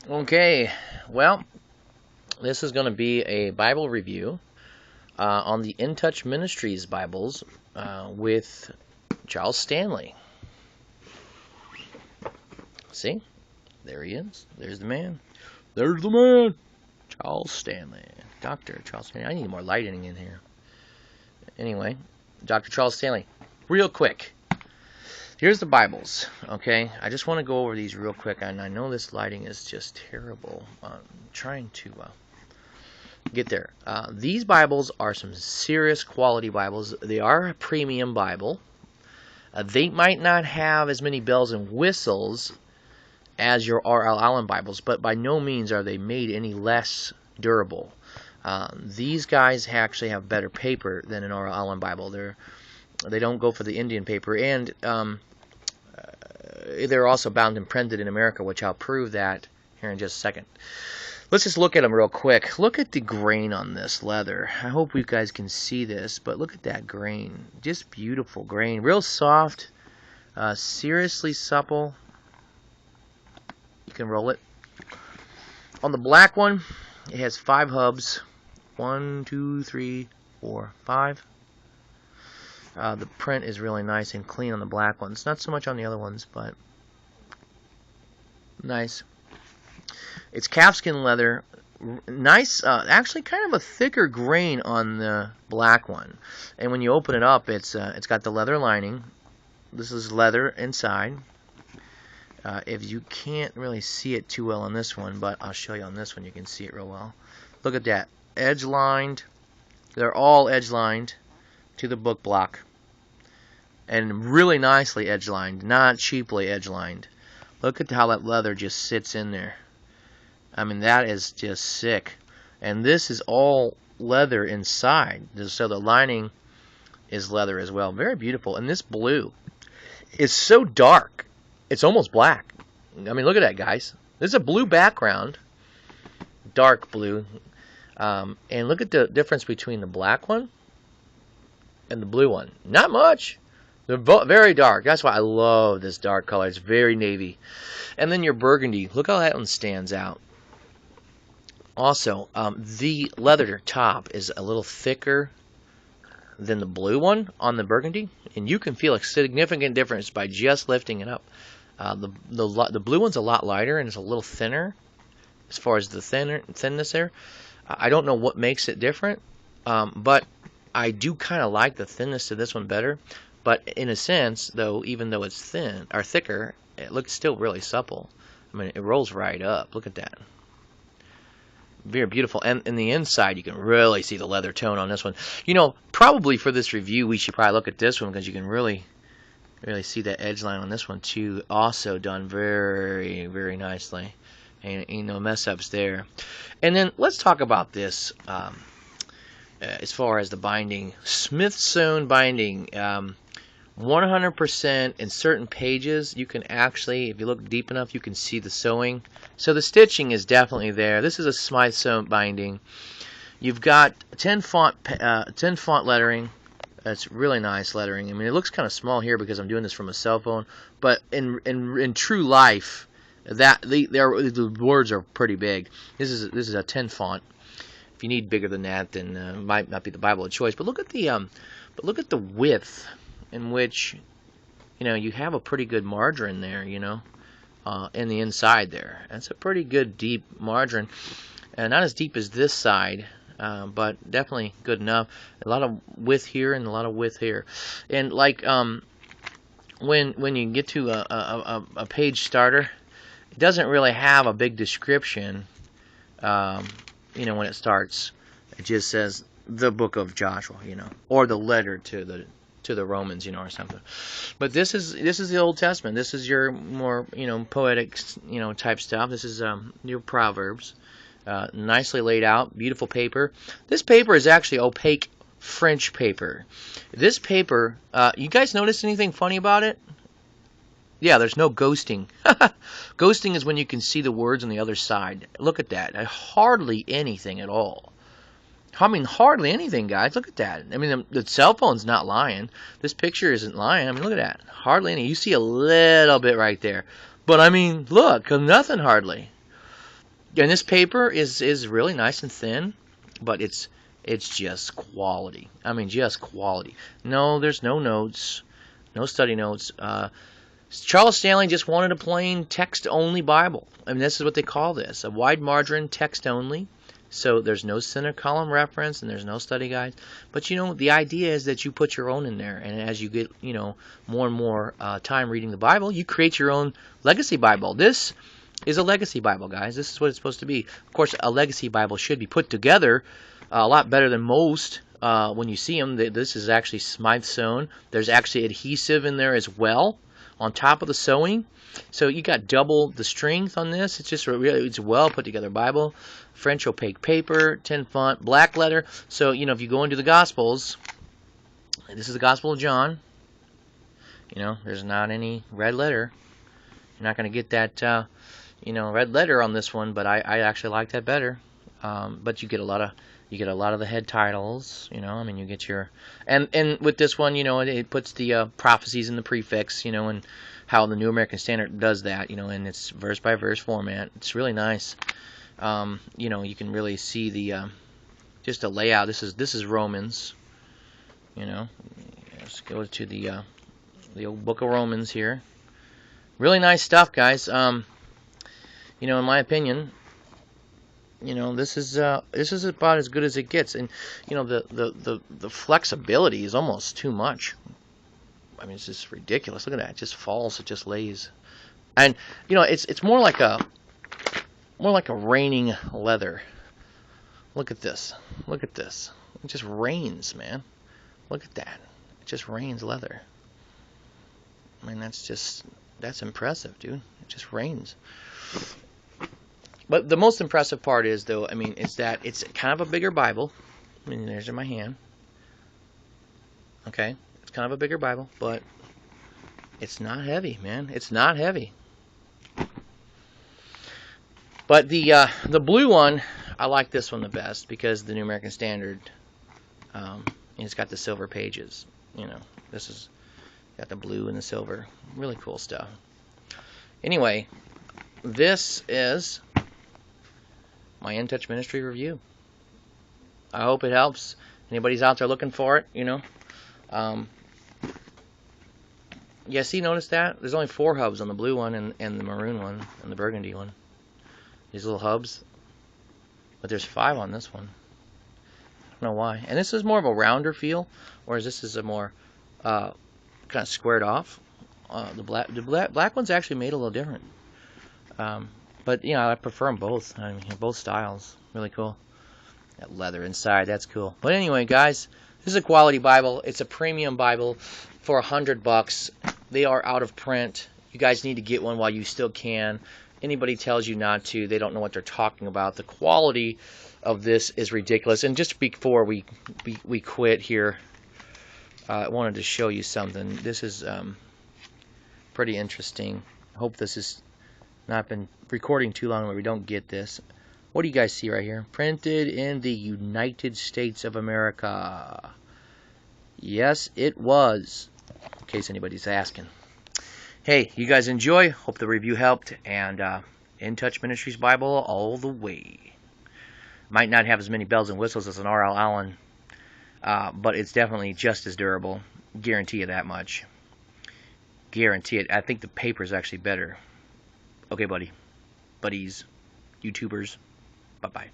Okay, well, this is going to be a Bible review on the In Touch Ministries Bibles with Charles Stanley. See? There he is. There's the man. There's the man. Charles Stanley. Dr. Charles Stanley. I need more lighting in here. Anyway, Dr. Charles Stanley. Real quick. Here's the Bibles, okay? I just want to go over these real quick, and I know this lighting is just terrible. I'm trying to get there. These Bibles are some serious quality Bibles. They are a premium Bible. They might not have as many bells and whistles as your R.L. Allen Bibles, but by no means are they made any less durable. These guys actually have better paper than an R.L. Allen Bible. They don't go for the Indian paper, and they're also bound and printed in America, which I'll prove that here in just a second. Let's just look at them real quick. Look at the grain on this leather. I hope you guys can see this, but look at that grain. Just beautiful grain. Real soft, seriously supple. You can roll it. On the black one, it has 5 hubs. 1, 2, 3, 4, 5. The print is really nice and clean on the black ones. Not so much on the other ones, but nice. It's calfskin leather. Nice, actually kind of a thicker grain on the black one. And when you open it up, it's got the leather lining. This is leather inside. If you can't really see it too well on this one, but I'll show you on this one, you can see it real well. Look at that. Edge lined. They're all edge lined to the book block, and really nicely edge lined, not cheaply edge lined. Look at how that leather just sits in there. I mean, that is just sick. And this is all leather inside, so the lining is leather as well. Very beautiful. And this blue is so dark, it's almost black. I mean, look at that, guys. This is a blue background, dark blue, and look at the difference between the black one and the blue one. Not much. They're both very dark. That's why I love this dark color. It's very navy. And then your burgundy. Look how that one stands out. Also, the leather top is a little thicker than the blue one on the burgundy, and you can feel a significant difference by just lifting it up. The blue one's a lot lighter and it's a little thinner as far as the thinness there. I don't know what makes it different, but I do kind of like the thinness of this one better. But in a sense, though, even though it's thin or thicker, it looks still really supple. I mean, it rolls right up. Look at that. Very beautiful. And in the inside, you can really see the leather tone on this one. You know, probably for this review, we should probably look at this one because you can really see that edge line on this one too. Also done very, very nicely. Ain't no mess ups there. And then let's talk about this. As far as the binding, Smith-sewn binding, 100% in certain pages. You can actually, if you look deep enough, you can see the sewing. So the stitching is definitely there. This is a Smith-sewn binding. You've got 10 font lettering. That's really nice lettering. I mean, it looks kind of small here because I'm doing this from a cell phone, but in true life, the words are pretty big. This is a 10 font. If you need bigger than that, then it might not be the Bible of choice. But look at the width in which, you have a pretty good margin there, in the inside there. That's a pretty good deep margin, and not as deep as this side, but definitely good enough. A lot of width here and a lot of width here, and like when you get to a page starter, it doesn't really have a big description. When it starts, it just says the book of Joshua, or the letter to the Romans, or something. But this is the Old Testament. This is your more, poetic, type stuff. This is your Proverbs, nicely laid out, beautiful paper. This paper is actually opaque French paper. This paper, you guys notice anything funny about it? Yeah, there's no ghosting. Ghosting is when you can see the words on the other side. Look at that. Hardly anything at all. I mean, hardly anything, guys. Look at that. I mean, the cell phone's not lying. This picture isn't lying. I mean, look at that. Hardly any. You see a little bit right there. But, I mean, look, nothing hardly. And this paper is really nice and thin, but it's just quality. I mean, just quality. No, there's no notes, no study notes. Charles Stanley just wanted a plain text-only Bible. I mean, this is what they call this, a wide margin text-only. So there's no center column reference and there's no study guides. But you know, the idea is that you put your own in there, and as you get, you know, more and more time reading the Bible, you create your own legacy Bible. This is a legacy Bible, guys. This is what it's supposed to be. Of course, a legacy Bible should be put together a lot better than most. When you see them, this is actually Smythe sewn. There's actually adhesive in there as well on top of the sewing. So you got double the strength on this. It's just really, it's a well put together Bible. French opaque paper, 10 font, black letter. So, you know, if you go into the Gospels, this is the Gospel of John. You know, there's not any red letter. You're not going to get that, you know, red letter on this one, but I actually like that better. But you get a lot of the head titles, you know. I mean, you get your and with this one, you know, it puts the prophecies in the prefix, you know, and how the New American Standard does that, you know, in its verse by verse format. It's really nice. You know, you can really see the just the layout. This is Romans, you know. Let's go to the old book of Romans here. Really nice stuff, guys. You know, in my opinion, you know, this is about as good as it gets, and you know, the flexibility is almost too much. I mean, it's just ridiculous. Look at that; it just falls, it just lays, and you know, it's more like a raining leather. Look at this. Look at this. It just rains, man. Look at that. It just rains leather. I mean, that's impressive, dude. It just rains. But the most impressive part is, though, I mean, is that it's kind of a bigger Bible. I mean, there's in my hand. Okay, it's kind of a bigger Bible, but it's not heavy, man. It's not heavy. But the blue one, I like this one the best because the New American Standard, it's got the silver pages. You know, this is got the blue and the silver. Really cool stuff. Anyway, this is my In Touch Ministry review. I hope it helps. Anybody's out there looking for it, you know. Yeah, see, notice that? There's only 4 hubs on the blue one and the maroon one and the burgundy one. These little hubs. But there's 5 on this one. I don't know why. And this is more of a rounder feel, whereas this is a more kind of squared off. The black one's actually made a little different. But, you know, I prefer them both. I mean, both styles. Really cool. That leather inside, that's cool. But anyway, guys, this is a quality Bible. It's a premium Bible for $100. They are out of print. You guys need to get one while you still can. Anybody tells you not to, they don't know what they're talking about. The quality of this is ridiculous. And just before we quit here, I wanted to show you something. This is pretty interesting. I hope this has not been recording too long where we don't get this. What do you guys see right here? Printed in the United States of America. Yes, it was. In case anybody's asking. Hey, you guys enjoy. Hope the review helped. And In Touch Ministries Bible all the way. Might not have as many bells and whistles as an R.L. Allen, but it's definitely just as durable. Guarantee you that much. Guarantee it. I think the paper is actually better. Okay, buddies, YouTubers, bye-bye.